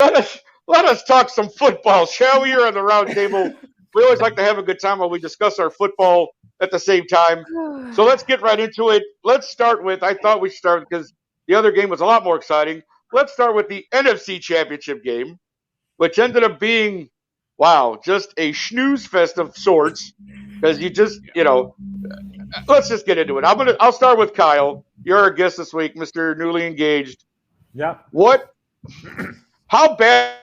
let us talk some football, shall we? Here on the round table, we always like to have a good time while we discuss our football at the same time. So let's get right into it. Let's start with. I thought we should start because the other game was a lot more exciting. Let's start with the NFC Championship game, which ended up being, wow, just a snooze fest of sorts. Because let's just get into it. I'll start with Kyle. You're our guest this week, Mr. Newly Engaged. Yeah. What? How bad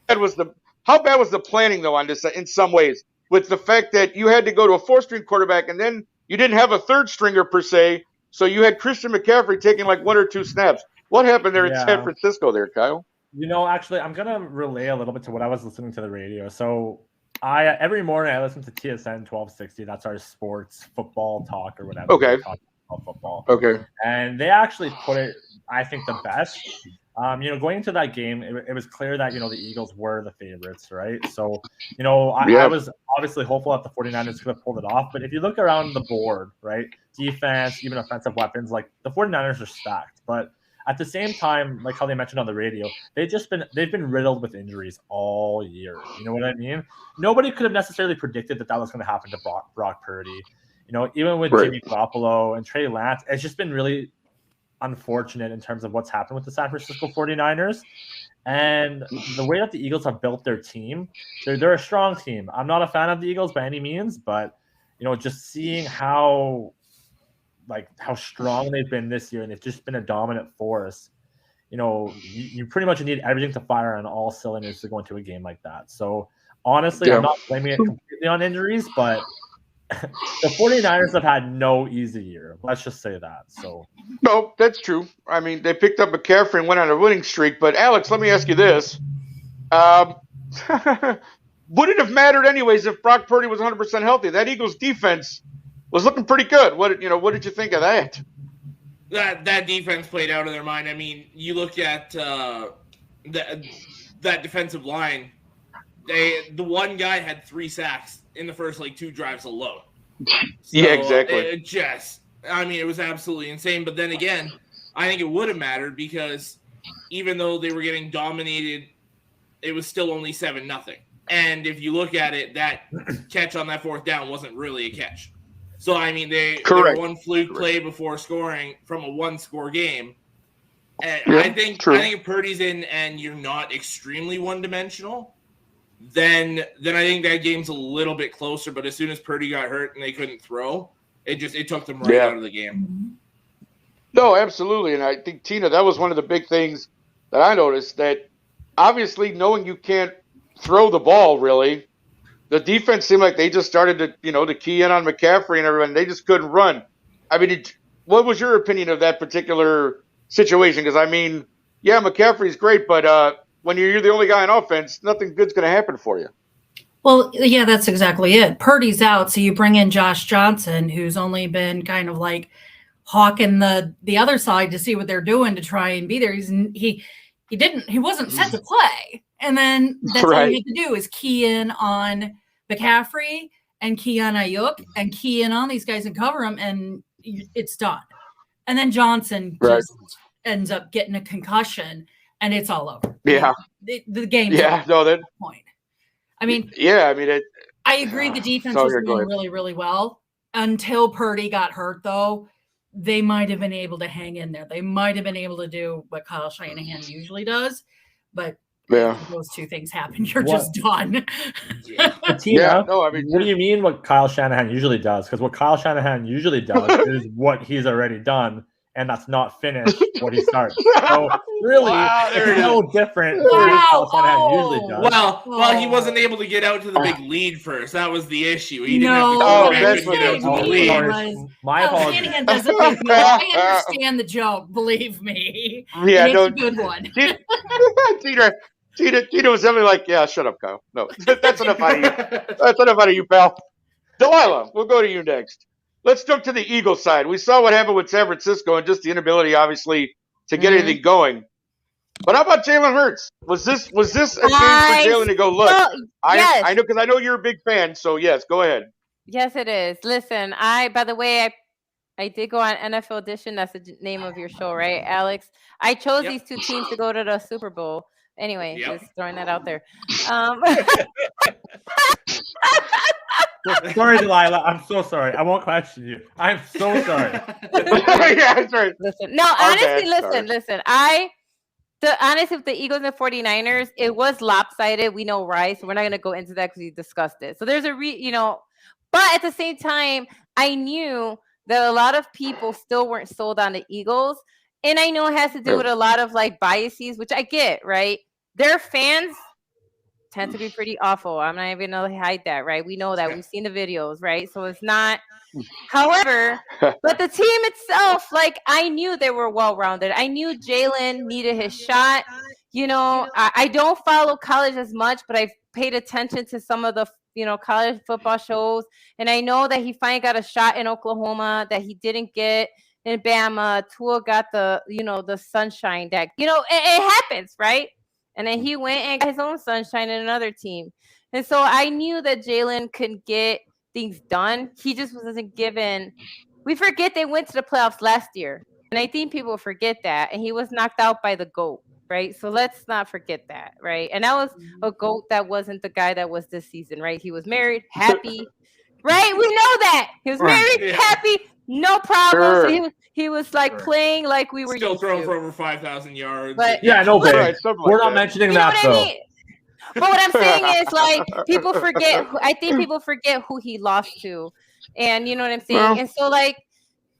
was the planning though on this in some ways, with the fact that you had to go to a 4-string quarterback and then you didn't have a third stringer per se, so you had Christian McCaffrey taking like 1 or 2 snaps. What happened there in San Francisco there, Kyle? Actually, I'm gonna relay a little bit to what I was listening to the radio. So every morning I listen to TSN 1260. That's our sports football talk or whatever. Okay. Talk about football. Okay. And they actually put it, I think, the best. Going into that game, it was clear that, the Eagles were the favorites, right? So, I was obviously hopeful that the 49ers could have pulled it off. But if you look around the board, right, defense, even offensive weapons, like the 49ers are stacked. But at the same time, like how they mentioned on the radio, they've been riddled with injuries all year. You know what I mean? Nobody could have necessarily predicted that was going to happen to Brock Purdy. Even with Jimmy Garoppolo and Trey Lance, it's just been really unfortunate in terms of what's happened with the San Francisco 49ers. And the way that the Eagles have built their team, they're a strong team. I'm not a fan of the Eagles by any means, but just seeing how strong they've been this year, and they've just been a dominant force. You pretty much need everything to fire on all cylinders to go into a game like that. So honestly, I'm not blaming it completely on injuries, but the 49ers have had no easy year. Let's just say that. So no, that's true. I mean, they picked up McCaffrey and went on a winning streak. But Alex, let me ask you this: would it have mattered anyways if Brock Purdy was 100% healthy? That Eagles defense was looking pretty good. What did you think of that? That defense played out of their mind. I mean, you look at that defensive line. The one guy had 3 sacks in the first 2 drives alone. So yeah, exactly. It was absolutely insane. But then again, I think it would have mattered because even though they were getting dominated, it was still only 7-0. And if you look at it, that catch on that 4th down wasn't really a catch. So, they were one fluke play before scoring from a 1-score game. And I think if Purdy's in and you're not extremely one-dimensional, then I think that game's a little bit closer. But as soon as Purdy got hurt and they couldn't throw, it took them right out of the game. No, absolutely. And I think, Tina, that was one of the big things that I noticed, that obviously knowing you can't throw the ball really, the defense seemed like they just started to key in on McCaffrey and everyone. They just couldn't run. I mean, what was your opinion of that particular situation? Because, McCaffrey's great, but when you're the only guy on offense, nothing good's going to happen for you. Well, yeah, that's exactly it. Purdy's out, so you bring in Josh Johnson, who's only been kind of like hawking the other side to see what they're doing to try and be there. He wasn't set to play. And then that's all you have to do is key in on McCaffrey and key on Ayuk and key in on these guys and cover them, and it's done. And then Johnson just ends up getting a concussion, and it's all over. Yeah. The game's point. I agree the defense was doing really, really well. Until Purdy got hurt, though, they might have been able to hang in there. They might have been able to do what Kyle Shanahan usually does, but if those 2 things happen, you're just done. What do you mean what Kyle Shanahan usually does? Because what Kyle Shanahan usually does is what he's already done, and that's not finished what he starts. So really, it's no different than what Kyle Shanahan usually does. Well, he wasn't able to get out to the big lead first. That was the issue. He didn't have to get out to the lead. My apologies. Shanahan doesn't I understand the joke, believe me. Yeah, it's a good one. Tita was definitely like, yeah, shut up, Kyle. No, that's enough out of you. That's enough out of you, pal. Delilah, we'll go to you next. Let's jump to the Eagles side. We saw what happened with San Francisco and just the inability, obviously, to get anything going. But how about Jalen Hurts? Was this a game for Jalen to go, look, I know, because I know you're a big fan, so yes, go ahead. Yes, it is. Listen, by the way, I did go on NFL Edition. That's the name of your show, right, Alex? I chose these 2 teams to go to the Super Bowl. Anyway, Yep. just throwing that out there. Sorry, Delilah. I'm so sorry. I won't question you. I'm so sorry. Yeah, that's right. Listen, no, Our honestly, bad, sorry. listen. Honestly, with the Eagles and 49ers, it was lopsided. We know, right? So we're not going to go into that because we discussed it. So there's but at the same time, I knew that a lot of people still weren't sold on the Eagles. And I know it has to do with a lot of like biases, which I get, right? Their fans tend to be pretty awful. I'm not even going to hide that, right? We know that. We've seen the videos, right? So it's not. However, but the team itself, like, I knew they were well-rounded. I knew Jalen needed his shot. I don't follow college as much, but I've paid attention to some of the, college football shows. And I know that he finally got a shot in Oklahoma that he didn't get in Bama. Tua got the, the sunshine that, it happens, right? And then he went and got his own sunshine in another team. And so I knew that Jalen could get things done. He just wasn't given. We forget they went to the playoffs last year. And I think people forget that. And he was knocked out by the GOAT, right? So let's not forget that, right? And that was a GOAT that wasn't the guy that was this season, right? He was married, happy, right? We know that. He was married, happy, no problem. Sure. So he was like playing like we were still throwing for over 5,000 yards. But yeah, no, babe. Right, We're not mentioning that, though. I mean? But what I'm saying is, like, people forget. I think people forget who he lost to, and you know what I'm saying. Well, and so, like,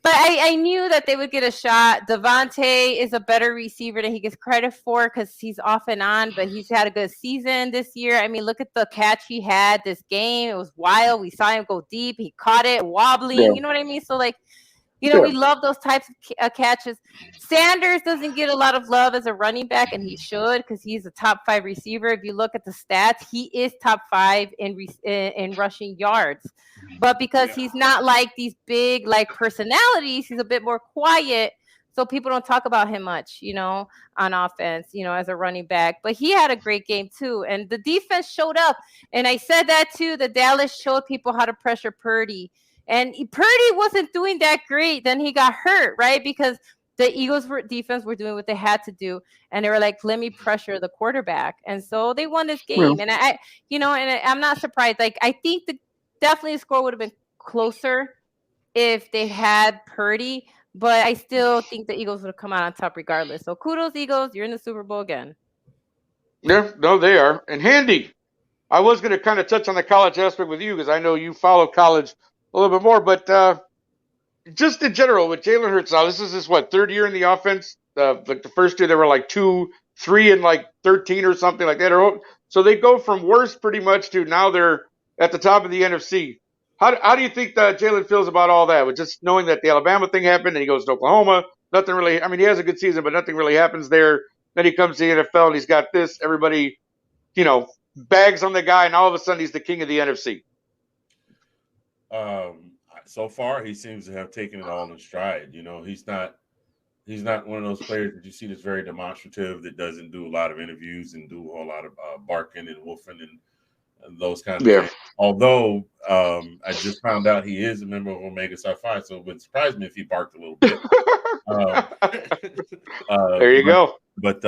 but I knew that they would get a shot. Devontae is a better receiver than he gets credit for because he's off and on, but he's had a good season this year. I mean, look at the catch he had this game. It was wild. We saw him go deep. He caught it wobbling. Yeah. You know what I mean? So, like, we love those types of catches. Sanders doesn't get a lot of love as a running back, and he should because he's a top 5 receiver. If you look at the stats, he is top 5 in rushing yards. But because he's not like these big like personalities, he's a bit more quiet. So people don't talk about him much, on offense, as a running back. But he had a great game too. And the defense showed up. And I said that too. The Dallas showed people how to pressure Purdy. And Purdy wasn't doing that great. Then he got hurt, right? Because the Eagles defense were doing what they had to do. And they were like, let me pressure the quarterback. And so they won this game. And I'm not surprised. Like, I think definitely the score would have been closer if they had Purdy. But I still think the Eagles would have come out on top regardless. So kudos, Eagles. You're in the Super Bowl again. Yeah, no, they are. And Handy, I was going to kind of touch on the college aspect with you because I know you follow college a little bit more, but just in general with Jalen Hurts now, this is his third year in the offense. Like the first year they were like 2, 3, and like 13 or something like that. So they go from worst pretty much to now they're at the top of the NFC. How do you think that Jalen feels about all that? With just knowing that the Alabama thing happened and he goes to Oklahoma, nothing really. I mean, he has a good season, but nothing really happens there. Then he comes to the NFL and he's got this. Everybody, bags on the guy, and all of a sudden he's the king of the NFC. So far, he seems to have taken it all in stride. He's not one of those players that you see that's very demonstrative, that doesn't do a lot of interviews and do a whole lot of barking and woofing and those kinds of things. Although I just found out he is a member of Omega Psi Phi, so it would surprise me if he barked a little bit. There you go. But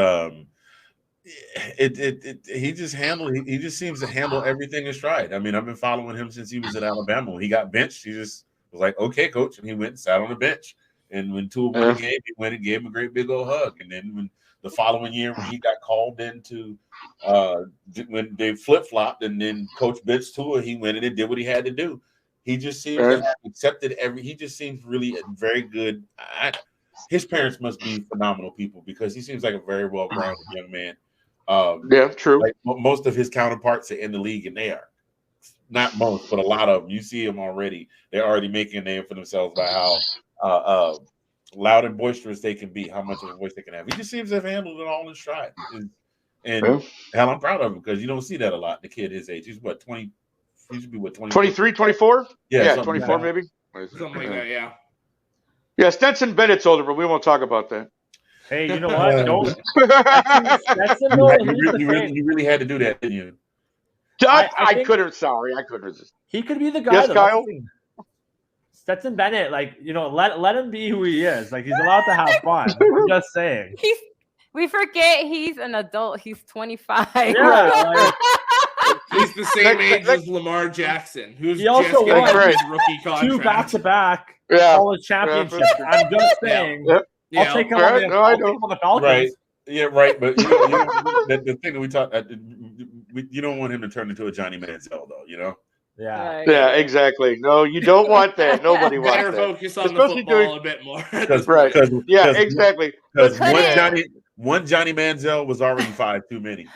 he just seems to handle everything in stride. I mean, I've been following him since he was at Alabama. When he got benched, he just was like, okay, coach. And he went and sat on the bench. And when Tua won the game, he went and gave him a great big old hug. And then when the following year, when he got called into when they flip-flopped and then Coach benched Tua, he went in and did what he had to do. He just seems to have accepted he just seems really very good. His parents must be phenomenal people because he seems like a very well-grounded young man. True. Like most of his counterparts are in the league, and they are not most, but a lot of them. You see them already; they're already making a name for themselves by how loud and boisterous they can be, how much of a voice they can have. He just seems to have handled it all in stride, and hell, I'm proud of him because you don't see that a lot. The kid his age, he's 20. He should be 23, 24. Yeah, 24 like maybe. Something like that. Yeah. Yeah, Stetson Bennett's older, but we won't talk about that. Hey, you know what? Don't. You really had to do that, didn't you? I couldn't. Sorry, I couldn't resist. He could be the guy. Yes, Kyle. Stetson Bennett, let him be who he is. Like, he's allowed to have fun. I'm just saying. We forget he's an adult. He's 25. Yeah, He's the same age as Lamar Jackson, who's he also just getting won his rookie contract. 2 back-to-back college championships. I'm just saying. I'll take him on the Falcons. Right. Yeah, right. But the thing that we talk, you don't want him to turn into a Johnny Manziel, though. You know. Yeah. Yeah. Exactly. No, you don't want that. Nobody wants that. Better focus on the football a bit more. Right. Yeah. Exactly. Because one Johnny Manziel was already 5 too many.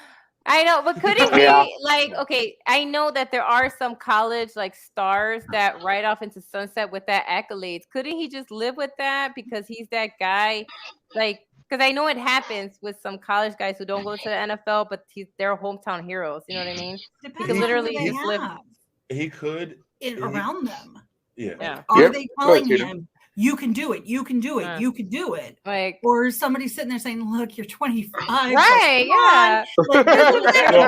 I know, but couldn't he okay, I know that there are some college stars that ride off into sunset with that accolades. Couldn't he just live with that because he's that guy? Because I know it happens with some college guys who don't go to the NFL, but they're hometown heroes. You know what I mean? Depends he could literally on who just they live. have He could around them. Yeah. Are they telling him, you can do it, you can do it, you can do it? Or somebody sitting there saying, look, you're 25. Right, yeah.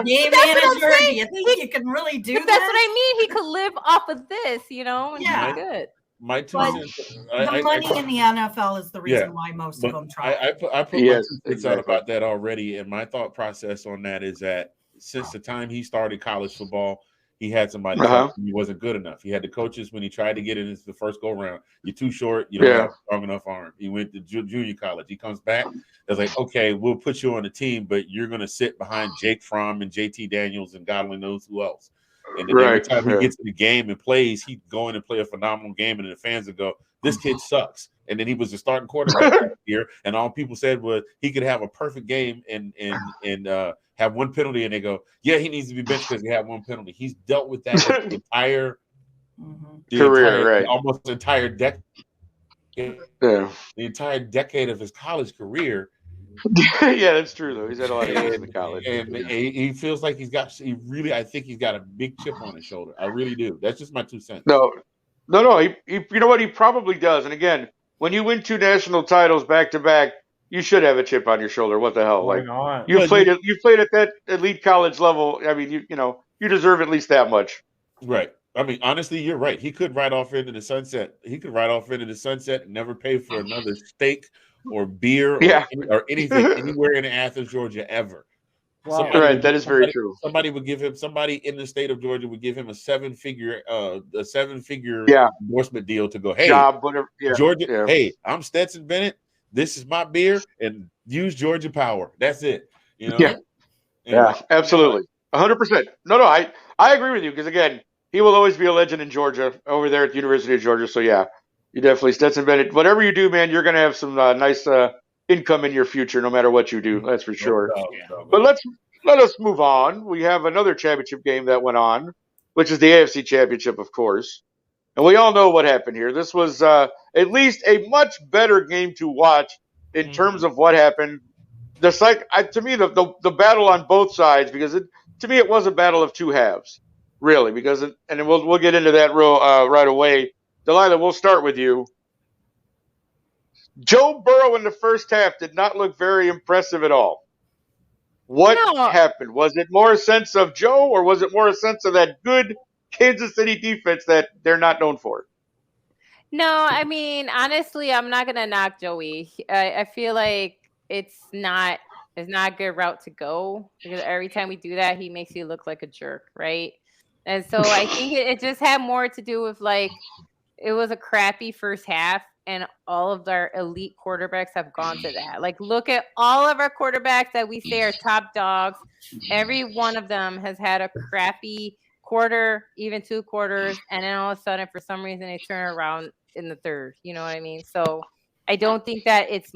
Game manager, do you think you can really do that? That's what I mean. He could live off of this, and he's good. My 2 cents. The money in the NFL is the reason why most of them try. I put my 2 cents out about that already, and my thought process on that is that since the time he started college football, he had somebody tell him he wasn't good enough. He had the coaches when he tried to get it into the first go round. You're too short. You don't have a strong enough arm. He went to junior college. He comes back. It's like, okay, we'll put you on the team, but you're going to sit behind Jake Fromm and JT Daniels and God only knows who else. And then every time he gets to the game and plays, he'd go in and play a phenomenal game, and the fans would go, this kid sucks. And then he was the starting quarterback last year, and all people said was he could have a perfect game and have one penalty, and they go, yeah, he needs to be benched because he had one penalty. He's dealt with that the entire career, almost the entire decade. The entire decade of his college career. Yeah, that's true though. He's had a lot of games in college, and he feels like I think he's got a big chip on his shoulder. I really do. That's just my 2 cents. No. He you know what? He probably does. And again, when you win 2 national titles back to back, you should have a chip on your shoulder. What the hell? You played at that elite college level. I mean, you deserve at least that much. Right. I mean, honestly, you're right. He could ride off into the sunset. And never pay for another steak or beer or anything anywhere in Athens, Georgia, ever. Wow. That is very true. Somebody in the state of Georgia would give him a 7-figure endorsement deal to go, hey, job, whatever. Georgia, hey, I'm Stetson Bennett. This is my beer, and use Georgia power. That's it. Yeah, absolutely. 100%. No, I agree with you because again, he will always be a legend in Georgia over there at the University of Georgia. So yeah, you definitely Stetson Bennett. Whatever you do, man, you're going to have some nice income in your future, no matter what you do. That's for sure. But let us move on. We have another championship game that went on, which is the AFC Championship, of course. And we all know what happened here. This was at least a much better game to watch in terms of what happened. To me, the battle on both sides, because to me it was a battle of 2 halves, really. Because and we'll get into that right away. Delilah, we'll start with you. Joe Burrow in the first half did not look very impressive at all. What happened? Was it more a sense of Joe, or was it more a sense of that good Kansas City defense that they're not known for? No, I mean, honestly, I'm not going to knock Joey. I feel like it's not a good route to go because every time we do that, he makes you look like a jerk, right? And so I think it just had more to do with it was a crappy first half, and all of our elite quarterbacks have gone to that. Look at all of our quarterbacks that we say are top dogs. Every one of them has had a crappy quarter, even 2 quarters, and then all of a sudden, for some reason, they turn around in the third. You know what I mean? So I don't think that it's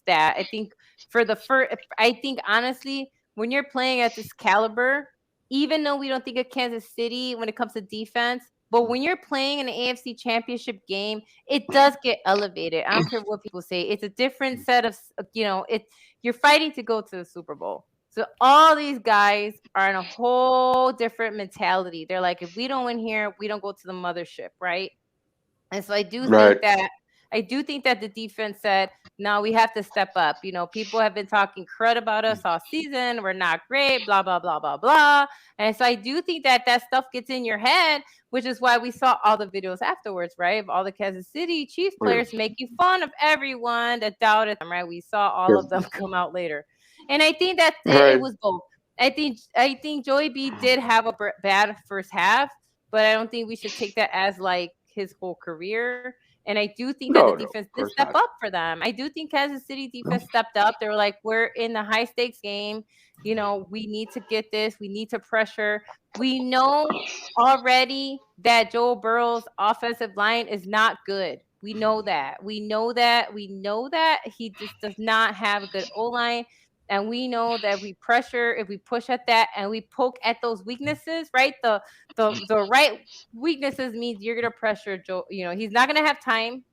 that. I think honestly, when you're playing at this caliber, even though we don't think of Kansas City when it comes to defense, but when you're playing an AFC Championship game, it does get elevated. I don't care what people say. It's a different set of, you're fighting to go to the Super Bowl. So all these guys are in a whole different mentality. They're like, if we don't win here, we don't go to the mothership, right? And so I do think that the defense said, no, we have to step up. People have been talking crud about us all season. We're not great, blah, blah, blah, blah, blah. And so I do think that stuff gets in your head, which is why we saw all the videos afterwards, right? Of all the Kansas City Chiefs players making fun of everyone that doubted them, right? We saw all of them come out later. And I think that it was both. I think Joey B did have a bad first half, but I don't think we should take that as like his whole career. And I do think that the defense did step up for them. I do think Kansas City defense stepped up. They were like, we're in the high stakes game. You know, we need to get this. We need to pressure. We know already that Joe Burrow's offensive line is not good. We know that. We know that. We know that he just does not have a good O-line. And we know that we pressure, if we push at that and we poke at those weaknesses, right? The right weaknesses means you're gonna pressure Joe. You know, he's not gonna have time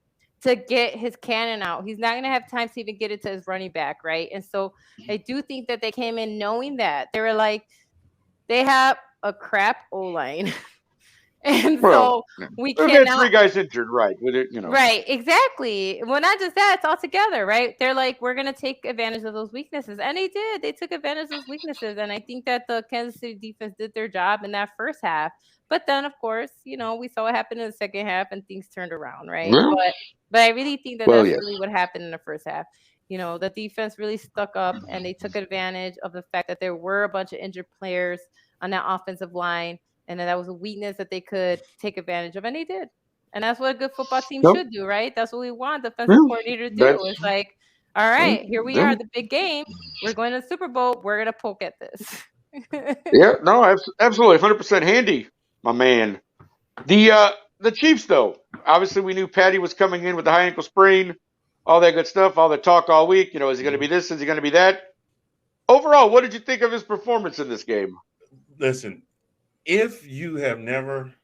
to get his cannon out. He's not gonna have time to even get it to his running back, right? And so I do think that they came in knowing that. They were like, they have a crap O-line. And so we cannot. Had 3 guys injured, right? With it, you know. Right, exactly. Well, not just that, it's all together, right? They're like, we're gonna take advantage of those weaknesses, and they did. They took advantage of those weaknesses, and I think that the Kansas City defense did their job in that first half. But then, of course, you know, we saw what happened in the second half, and things turned around, right? Yeah. But I really think that that's really what happened in the first half. You know, the defense really stuck up, and they took advantage of the fact that there were a bunch of injured players on that offensive line. And then that was a weakness that they could take advantage of, and they did. And that's what a good football team should do, right? That's what we want the defensive coordinator to do. It's like, all right, here we are, the big game. We're going to the Super Bowl. We're going to poke at this. Yeah, no, absolutely, 100% handy, my man. The Chiefs, though, obviously we knew Patty was coming in with the high ankle sprain, all that good stuff, all the talk all week. You know, is he going to be this? Is he going to be that? Overall, what did you think of his performance in this game? Listen. If you have been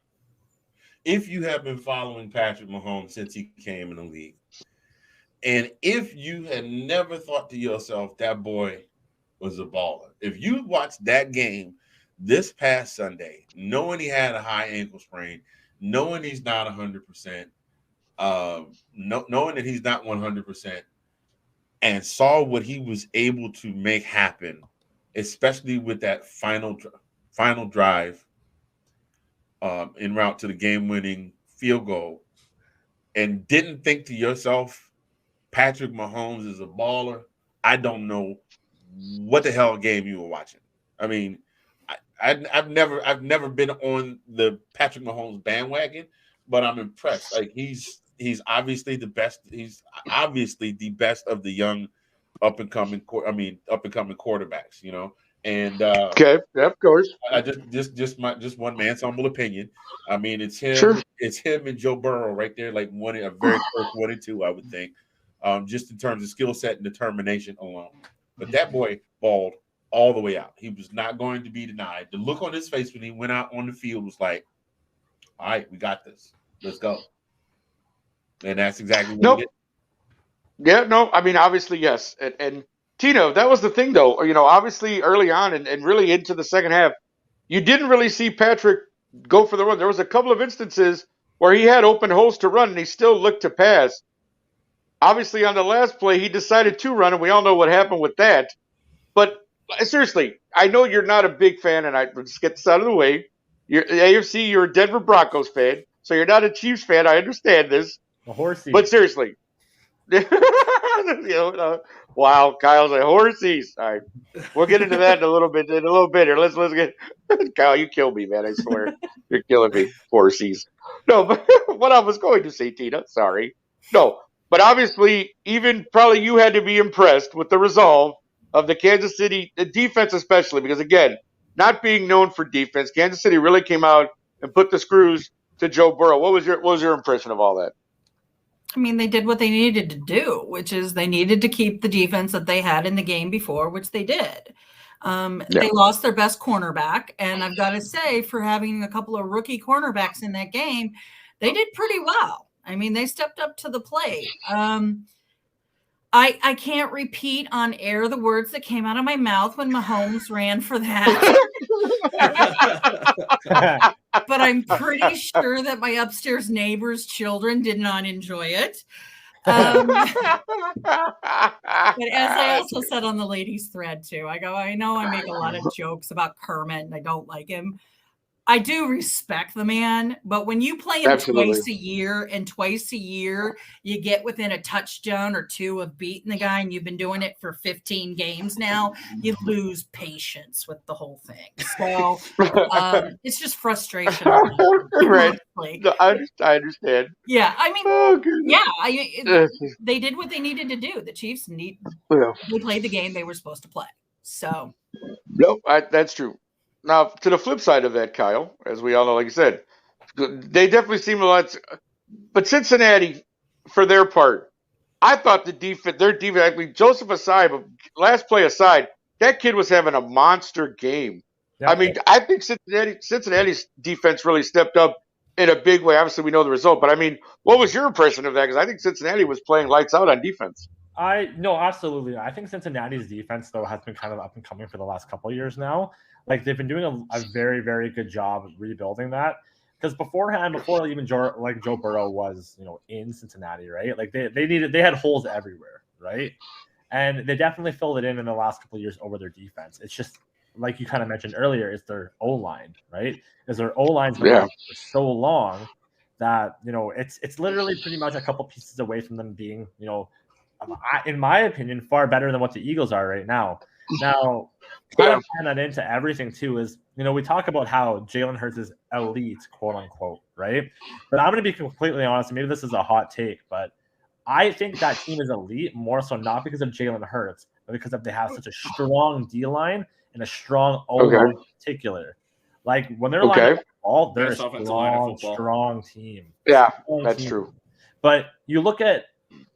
following Patrick Mahomes since he came in the league, and if you had never thought to yourself that boy was a baller, if you watched that game this past Sunday, knowing he had a high ankle sprain, knowing he's not 100%, knowing that he's not 100%, and saw what he was able to make happen, especially with that final drive en route to the game-winning field goal, and didn't think to yourself, Patrick Mahomes is a baller, I don't know what the hell game you were watching. I mean, I've never been on the Patrick Mahomes bandwagon, but I'm impressed. Like he's obviously the best. He's obviously the best of the young up and coming quarterbacks. You know. And okay, yeah, of course. I just one man's humble opinion. I mean, it's him, it's him and Joe Burrow right there, like a very close 1 and 2, I would think, just in terms of skill set and determination alone. But that boy balled all the way out. He was not going to be denied. The look on his face when he went out on the field was like, "All right, we got this. Let's go." And that's exactly what he did. Yeah, no, I mean, obviously, yes, and Tino, that was the thing, though. You know, obviously, early on and really into the second half, you didn't really see Patrick go for the run. There was a couple of instances where he had open holes to run, and he still looked to pass. Obviously, on the last play, he decided to run, and we all know what happened with that. But seriously, I know you're not a big fan, and I just get this out of the way. You're AFC, you're a Denver Broncos fan, so you're not a Chiefs fan. I understand this. A horsey. But seriously. Wow, Kyle's like horsies. All right, we'll get into that in a little bit here. Let's get Kyle. You kill me, man. I swear, you're killing me. Horsies. No, but what I was going to say, Tina. Sorry. No, but obviously, even probably you had to be impressed with the resolve of the Kansas City defense, especially because again, not being known for defense, Kansas City really came out and put the screws to Joe Burrow. What was your impression of all that? I mean, they did what they needed to do, which is they needed to keep the defense that they had in the game before, which they did. They lost their best cornerback. And I've got to say, for having a couple of rookie cornerbacks in that game, they did pretty well. I mean, they stepped up to the plate. I can't repeat on air the words that came out of my mouth when Mahomes ran for that. But I'm pretty sure that my upstairs neighbor's children did not enjoy it. But as I also said on the ladies thread too, I know I make a lot of jokes about Kermit and I don't like him. I do respect the man, but when you play him Absolutely. twice a year and twice a year, you get within a touchdown or two of beating the guy, and you've been doing it for 15 games now, you lose patience with the whole thing. So it's just frustration. Right. honestly. No, I understand. Yeah, I mean, Oh, goodness. yeah, they did what they needed to do. The Chiefs they played the game they were supposed to play. So Nope, that's true. Now, to the flip side of that, Kyle, as we all know, like you said, they definitely seem a lot. But Cincinnati, for their part, I thought their defense, actually, Joseph aside, but last play aside, that kid was having a monster game. Yeah. I mean, I think Cincinnati's defense really stepped up in a big way. Obviously, we know the result, but I mean, what was your impression of that? Because I think Cincinnati was playing lights out on defense. No, absolutely. I think Cincinnati's defense, though, has been kind of up and coming for the last couple of years now. Like, they've been doing a very, very good job of rebuilding that. Because before even Joe Burrow was, in Cincinnati, right? Like, they had holes everywhere, right? And they definitely filled it in the last couple of years over their defense. It's just, like you kind of mentioned earlier, it's their O-line, right? Because their O-line's been for so long that, it's literally pretty much a couple pieces away from them being, in my opinion, far better than what the Eagles are right now. Now, kind of tying that into everything too is, we talk about how Jalen Hurts is elite, quote unquote, right? But I'm going to be completely honest. Maybe this is a hot take, but I think that team is elite more so not because of Jalen Hurts, but because they have such a strong D line and a strong O line in particular. Like when they're lining up the ball, they're a strong team. Yeah, that's true. But you look at,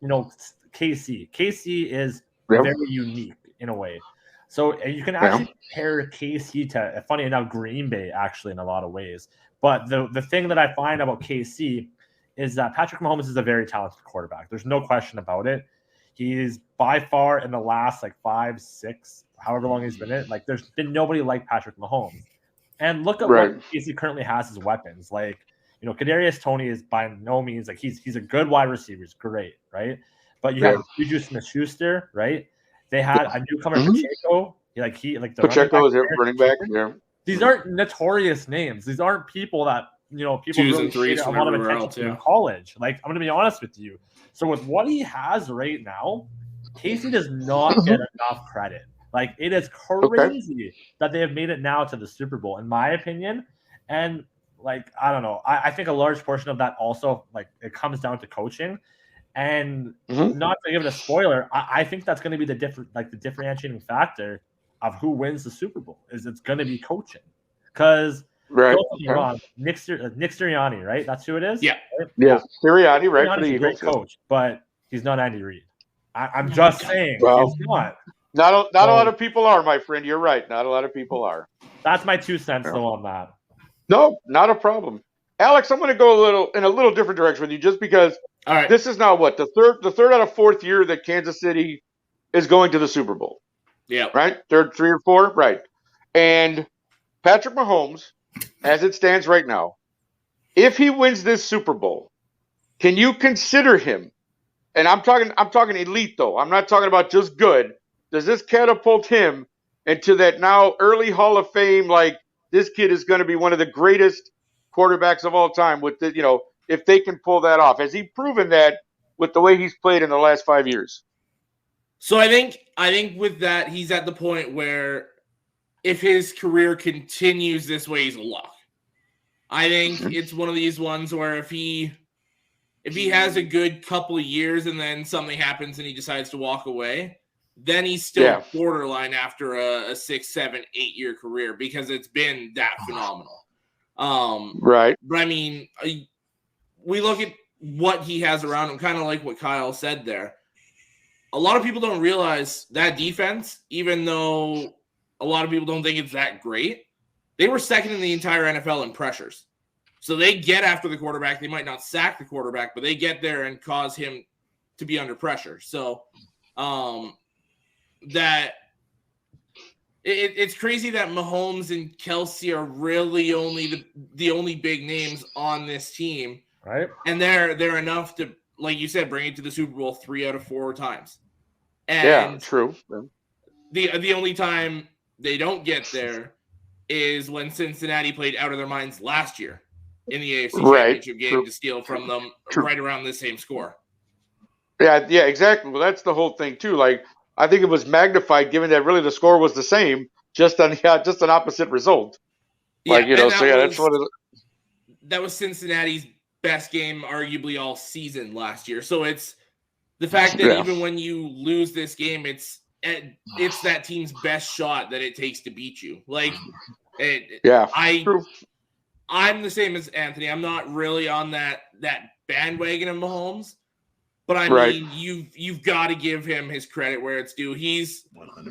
KC. KC is very unique in a way. So you can actually compare KC to, funny enough, Green Bay actually in a lot of ways. But the thing that I find about KC is that Patrick Mahomes is a very talented quarterback. There's no question about it. He's by far in the last 5, 6, however long he's been in it, there's been nobody like Patrick Mahomes. And look at what KC currently has as weapons. Kadarius Toney is by no means he's a good wide receiver. He's great, right? But you have Juju Smith-Schuster, right? They had a newcomer, Pacheco. Pacheco is running back. Yeah. These aren't notorious names. These aren't people that people really paid a lot of attention to in college. I'm going to be honest with you. So with what he has right now, Casey does not get enough credit. It is crazy that they have made it now to the Super Bowl, in my opinion. And I don't know. I think a large portion of that also it comes down to coaching. And not to give it a spoiler, I think that's going to be the differentiating factor of who wins the Super Bowl is it's going to be coaching. Because don't get me wrong, Nick Sirianni, right? That's who it is. Yeah, right? Yeah, Sirianni, right? Sirianni's a great coach, but he's not Andy Reid. I'm just saying, he's not. Not a lot of people are, my friend. You're right. Not a lot of people are. That's my 2 cents though on that. No, not a problem. Alex, I'm going to go in a little different direction with you, just because this is now the third out of fourth year that Kansas City is going to the Super Bowl. Yeah. Right? Third, 3 or 4, right? And Patrick Mahomes, as it stands right now, if he wins this Super Bowl, can you consider him? And I'm talking elite though. I'm not talking about just good. Does this catapult him into that now early Hall of Fame? This kid is going to be one of the greatest quarterbacks of all time. With if they can pull that off, has he proven that with the way he's played in the last 5 years? So I think with that, he's at the point where if his career continues this way, he's a lock. I think it's one of these ones where if he has a good couple of years and then something happens and he decides to walk away, then he's still borderline after a 6, 7, 8 year career because it's been that phenomenal. Right. But I mean, we look at what he has around him, kind of like what Kyle said there. A lot of people don't realize that defense, even though a lot of people don't think it's that great, they were second in the entire NFL in pressures. So they get after the quarterback. They might not sack the quarterback, but they get there and cause him to be under pressure. So that it's crazy that Mahomes and Kelsey are really only the only big names on this team. Right. And they're enough to, like you said, bring it to the Super Bowl 3 out of 4 times. And true. The only time they don't get there is when Cincinnati played out of their minds last year in the AFC Championship game to steal from them right around the same score. Yeah, exactly. Well, that's the whole thing too. Like, I think it was magnified, given that really the score was the same, just an opposite result. Like, that's one of the. That was Cincinnati's best game, arguably all season last year. So it's the fact that even when you lose this game, it's that team's best shot that it takes to beat you. Like, I'm the same as Anthony. I'm not really on that bandwagon of Mahomes, but I mean, you've got to give him his credit where it's due.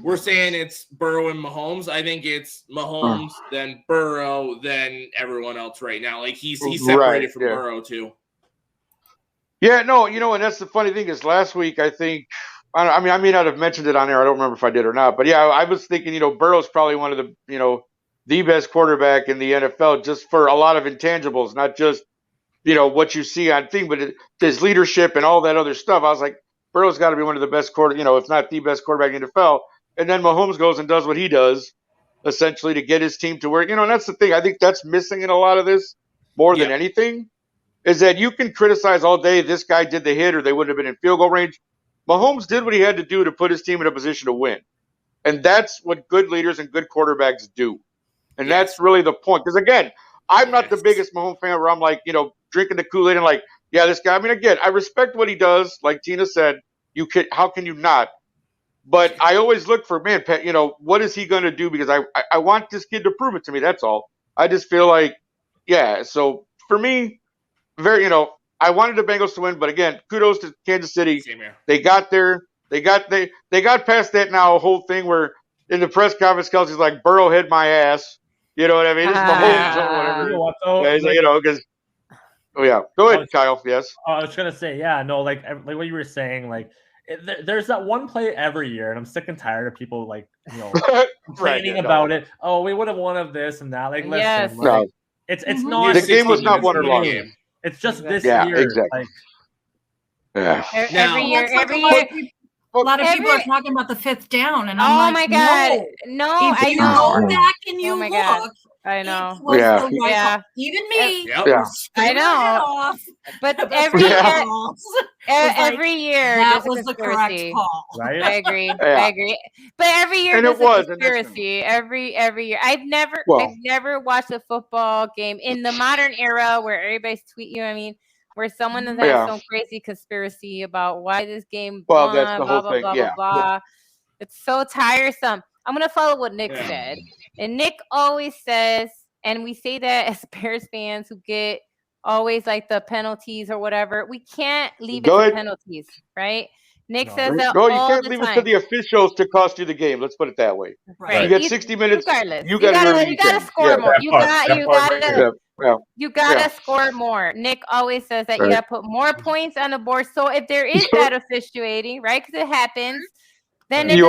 We're saying it's Burrow and Mahomes. I think it's Mahomes, then Burrow, then everyone else right now. Like, he's separated from Burrow too. Yeah, no, and that's the funny thing is last week, I think, I may not have mentioned it on air. I don't remember if I did or not, but yeah, I was thinking, Burrow's probably one of the, the best quarterback in the NFL just for a lot of intangibles, not just, what you see on thing, but his leadership and all that other stuff. I was like, Burrow's got to be one of the best if not the best quarterback in the NFL. And then Mahomes goes and does what he does, essentially to get his team to where, and that's the thing. I think that's missing in a lot of this more than anything. Is that you can criticize all day this guy did the hit or they wouldn't have been in field goal range. Mahomes did what he had to do to put his team in a position to win. And that's what good leaders and good quarterbacks do. And that's really the point. Because, again, I'm not the biggest Mahomes fan where I'm like, drinking the Kool-Aid and like, yeah, this guy. I mean, again, I respect what he does. Like Tina said, how can you not? But I always look for, man, what is he going to do? Because I want this kid to prove it to me. That's all. I just feel like, so for me, I wanted the Bengals to win, but again, kudos to Kansas City. They got there. They got past that now whole thing where in the press conference, Kelsey's like, Burrow hit my ass. You know what I mean? It's Mahomes or whatever. You know what, though? Because go ahead, Kyle. Yes. I was gonna say, like what you were saying, like there's that one play every year, and I'm sick and tired of people like complaining about it. Oh, we would have won of this and that. Like, listen, it's not. The game was not won or lost. It's just this year. Exactly. Every year. A lot of people are talking about the fifth down, and I'm like, my God, no, if you go back and you look, I know. Even me. I know. But every year that was the correct call. Right? I agree. But every year there's a conspiracy. Every year. I've never watched a football game in the modern era where everybody's tweeting. Where someone has had some crazy conspiracy about why this game won, that's the whole thing. Blah. It's so tiresome. I'm going to follow what Nick said. And Nick always says, and we say that as Bears fans who get always like the penalties or whatever, we can't leave it to penalties, right? Nick says that you can't leave it to the officials to cost you the game. Let's put it that way. Right. You get 60 minutes. Regardless. You got to score more. You gotta score more. Nick always says that you gotta put more points on the board. So if there is bad officiating, right? Because it happens, then it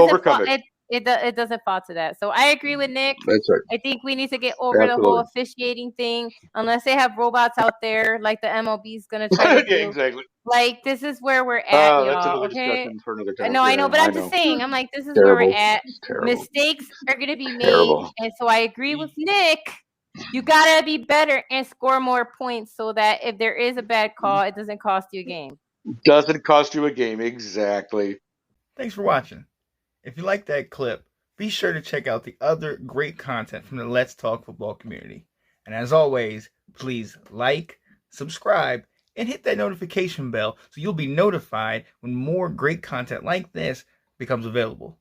doesn't fall to that. So I agree with Nick. That's right. I think we need to get over the whole officiating thing, unless they have robots out there like the MLB is gonna try to do. Exactly. Like, this is where we're at, y'all. Okay. For another time. No, I know, but I'm just saying. I'm like, this is where we're at. Mistakes are gonna be made, and so I agree with Nick. You gotta be better and score more points so that if there is a bad call, it doesn't cost you a game. Doesn't cost you a game, exactly. Thanks for watching. If you like that clip, be sure to check out the other great content from the Let's Talk Football community. And as always, please like, subscribe, and hit that notification bell so you'll be notified when more great content like this becomes available.